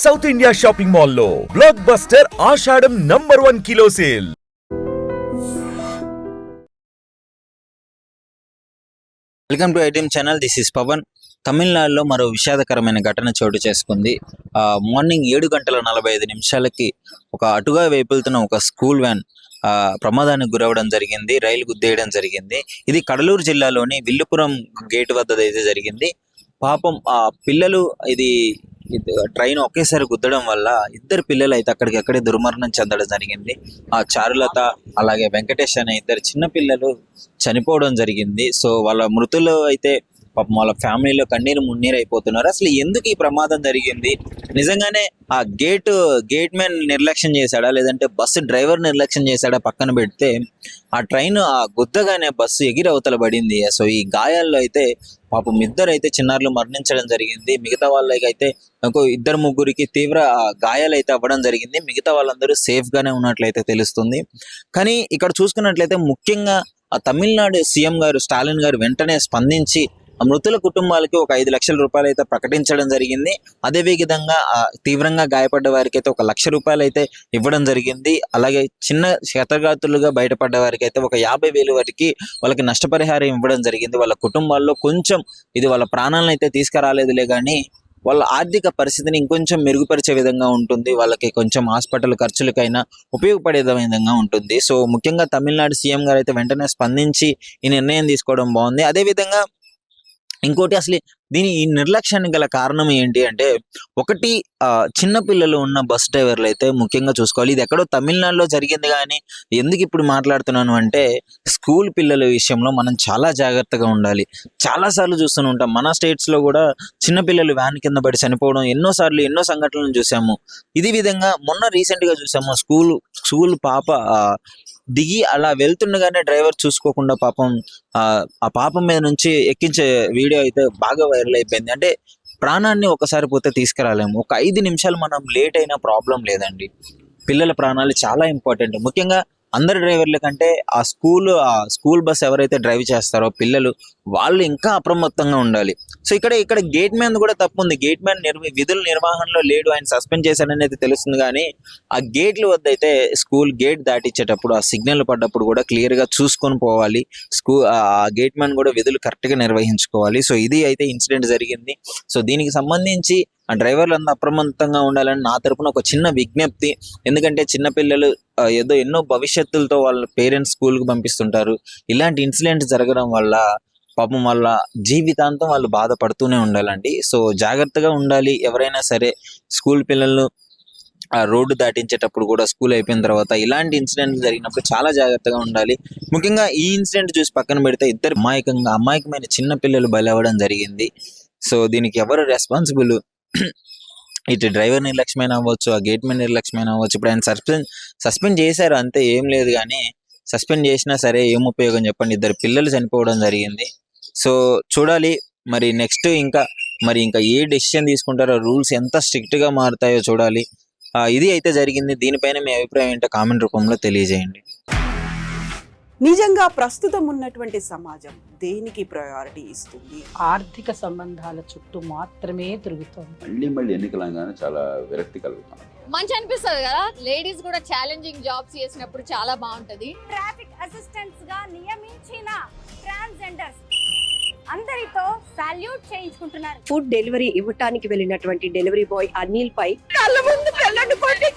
South India shopping మాల్లో blockbuster Ashadham #1 kilo sale. Welcome to ITM channel. This is Pavan. తమిళనాడులో మరో విషాదకరమైన ఘటన చోటు చేసుకుంది. మార్నింగ్ 7:45 ఒక అటుగా వెళ్తున్న ఒక స్కూల్ వ్యాన్ ప్రమాదానికి గురవడం జరిగింది. రైలు గుద్దేయడం జరిగింది. ఇది కడలూరు జిల్లాలోని విల్లుపురం గేట్ వద్ద అయితే జరిగింది. పాపం ఆ పిల్లలు ఇది ట్రైన్ ఒకేసారి గుద్దడం వల్ల ఇద్దరు పిల్లలు అయితే అక్కడికక్కడే దుర్మరణం చెందడం జరిగింది. ఆ చారులత అలాగే వెంకటేష్ అనే ఇద్దరు చిన్న పిల్లలు చనిపోవడం జరిగింది. సో వాళ్ళ మృతులు అయితే పాపం వాళ్ళ ఫ్యామిలీలో కన్నీరు మున్నీరు అయిపోతున్నారు. అసలు ఎందుకు ఈ ప్రమాదం జరిగింది? నిజంగానే ఆ గేట్ మ్యాన్ నిర్లక్ష్యం చేశాడా, లేదంటే బస్సు డ్రైవర్ నిర్లక్ష్యం చేశాడా పక్కన పెడితే, ఆ ట్రైన్ ఆ గుద్దగానే బస్సు ఎగిరి అవతల పడింది. సో ఈ గాయాల్లో అయితే పాపం ఇద్దరు అయితే చిన్నారులు మరణించడం జరిగింది. మిగతా వాళ్ళకైతే ఇంకో ఇద్దరు ముగ్గురికి తీవ్ర గాయాలు అయితే అవ్వడం జరిగింది. మిగతా వాళ్ళందరూ సేఫ్ గానే ఉన్నట్లయితే తెలుస్తుంది. కానీ ఇక్కడ చూసుకున్నట్లయితే ముఖ్యంగా ఆ తమిళనాడు సీఎం గారు స్టాలిన్ గారు వెంటనే స్పందించి ఆ మృతుల కుటుంబాలకి ఒక 5 లక్షల రూపాయలు అయితే ప్రకటించడం జరిగింది. అదే విధంగా తీవ్రంగా గాయపడ్డ వారికి అయితే 1 లక్ష రూపాయలు అయితే ఇవ్వడం జరిగింది. అలాగే చిన్న క్షతగాతులుగా బయటపడ్డ వారికి అయితే ఒక 50,000 వరకు వాళ్ళకి నష్టపరిహారం ఇవ్వడం జరిగింది. వాళ్ళ కుటుంబాల్లో కొంచెం ఇది వాళ్ళ ప్రాణాలను అయితే తీసుకురాలేదులే కానీ వాళ్ళ ఆర్థిక పరిస్థితిని ఇంకొంచెం మెరుగుపరిచే విధంగా ఉంటుంది. వాళ్ళకి కొంచెం హాస్పిటల్ ఖర్చులకైనా ఉపయోగపడే విధంగా ఉంటుంది. సో ముఖ్యంగా తమిళనాడు సీఎం గారు అయితే వెంటనే స్పందించి ఈ నిర్ణయం తీసుకోవడం బాగుంది. అదేవిధంగా ఇంకోటి, అసలు ఈ నిర్లక్ష్యానికి గల కారణం ఏంటి అంటే, ఒకటి చిన్న పిల్లలు ఉన్న బస్ డ్రైవర్లు అయితే ముఖ్యంగా చూసుకోవాలి. ఇది ఎక్కడో తమిళనాడులో జరిగింది కానీ ఎందుకు ఇప్పుడు మాట్లాడుతున్నాను అంటే, స్కూల్ పిల్లల విషయంలో మనం చాలా జాగ్రత్తగా ఉండాలి. చాలాసార్లు చూస్తూనే ఉంటాం, మన స్టేట్స్లో కూడా చిన్నపిల్లలు వ్యాన్ కింద పడి చనిపోవడం ఎన్నో సంఘటనలను చూసాము. ఇది విధంగా మొన్న రీసెంట్గా చూసాము, స్కూల్ పాప దిగి అలా వెళ్తుండగానే డ్రైవర్ చూసుకోకుండా పాపం ఆ పాపం మీద నుంచి ఎక్కించే వీడియో అయితే బాగా వైరల్ అయిపోయింది. అంటే ప్రాణాన్ని ఒకసారి పోతే తీసుకురాలేము. ఒక 5 నిమిషాలు మనం లేట్ అయినా ప్రాబ్లం లేదండి. పిల్లల ప్రాణాలు చాలా ఇంపార్టెంట్. ముఖ్యంగా అందరు డ్రైవర్ల కంటే ఆ స్కూల్ బస్ ఎవరైతే డ్రైవ్ చేస్తారో పిల్లలు, వాళ్ళు ఇంకా అప్రమత్తంగా ఉండాలి. సో ఇక్కడ గేట్ మ్యాన్ కూడా తప్పు ఉంది. గేట్ మ్యాన్ విధుల నిర్వహణలో లేడు, ఆయన సస్పెండ్ చేశాడని అయితే తెలుస్తుంది. కానీ ఆ గేట్ల వద్ద అయితే స్కూల్ గేట్ దాటించేటప్పుడు ఆ సిగ్నల్ పడ్డప్పుడు కూడా క్లియర్గా చూసుకొని పోవాలి. ఆ గేట్ మ్యాన్ కూడా విధులు కరెక్ట్గా నిర్వహించుకోవాలి. సో ఇది అయితే ఇన్సిడెంట్ జరిగింది. సో దీనికి సంబంధించి ఆ డ్రైవర్లంతా అప్రమత్తంగా ఉండాలని నా తరపున ఒక చిన్న విజ్ఞప్తి. ఎందుకంటే చిన్నపిల్లలు ఎన్నో భవిష్యత్తులతో వాళ్ళ పేరెంట్స్ స్కూల్కి పంపిస్తుంటారు. ఇలాంటి ఇన్సిడెంట్స్ జరగడం వల్ల పాపం వాళ్ళ జీవితాంతం వాళ్ళు బాధపడుతూనే ఉండాలండి. సో జాగ్రత్తగా ఉండాలి. ఎవరైనా సరే స్కూల్ పిల్లలను ఆ రోడ్డు దాటించేటప్పుడు కూడా, స్కూల్ అయిపోయిన తర్వాత ఇలాంటి ఇన్సిడెంట్ జరిగినప్పుడు చాలా జాగ్రత్తగా ఉండాలి. ముఖ్యంగా ఈ ఇన్సిడెంట్ చూసి పక్కన పెడితే ఇద్దరు అమాయకమైన చిన్న పిల్లలు బలవడం జరిగింది. సో దీనికి ఎవరు రెస్పాన్సిబుల్? ఇటు డ్రైవర్ నిర్లక్ష్యమైన అవ్వచ్చు, ఆ గేట్ మ్యాన్ నిర్లక్ష్యమైన అవ్వచ్చు. ఇప్పుడు ఆయన సస్పెండ్ చేశారు అంతే, ఏం లేదు. కానీ సస్పెండ్ చేసినా సరే ఏం ఉపయోగం చెప్పండి? 2 పిల్లలు చనిపోవడం జరిగింది. సో చూడాలి మరి నెక్స్ట్ ఇంకా ఏ డెసిషన్ తీసుకుంటారో, రూల్స్ ఎంత స్ట్రిక్ట్గా మారుతాయో చూడాలి. ఇది అయితే జరిగింది. దీనిపైన మీ అభిప్రాయం ఏంటో కామెంట్ రూపంలో తెలియజేయండి. నిజంగా ప్రస్తుతం ఉన్నటువంటి సమాజం దేనికి ప్రయారిటీ ఇస్తుంది? ఆర్థిక సంబంధాల చుట్టూ మాత్రమే తిరుగుతుంది. మళ్ళీ ఎన్నికలంగానే చాలా విరక్తి కలుగుతాం. మంచి అనిపిస్తుంది కదా, లేడీస్ కూడా ఛాలెంజింగ్ జాబ్స్ చేసినప్పుడు చాలా బాగుంటది. ట్రాఫిక్ అసిస్టెంట్స్ గా నియమించిన ట్రాన్స్జెండర్స్ అందరితో సాల్యూట్ చేయించుకుంటున్నారు. ఫుడ్ డెలివరీ ఇవ్వటానికి వెళ్ళినటువంటి డెలివరీ బాయ్ అనిల్ పై కళ్ళ ముందు పిల్లల్ని కొట్టి